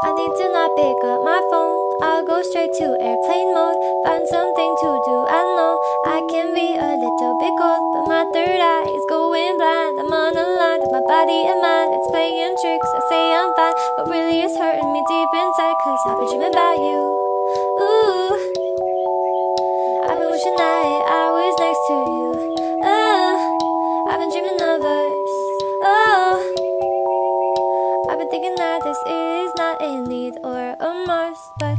I need to not pick up my phone. I'll go straight to airplane mode. Find something to do. I know I can be a little bit cold, but my third eye is going blind. I'm on a line with my body and mind. It's playing tricks. I say I'm fine, but really it's hurting me deep inside. Cause I've been dreaming about you. Ooh, I've been wishing that I was next to you. I've been dreaming of us. Oh, I've been thinking that this is not a need or a must, but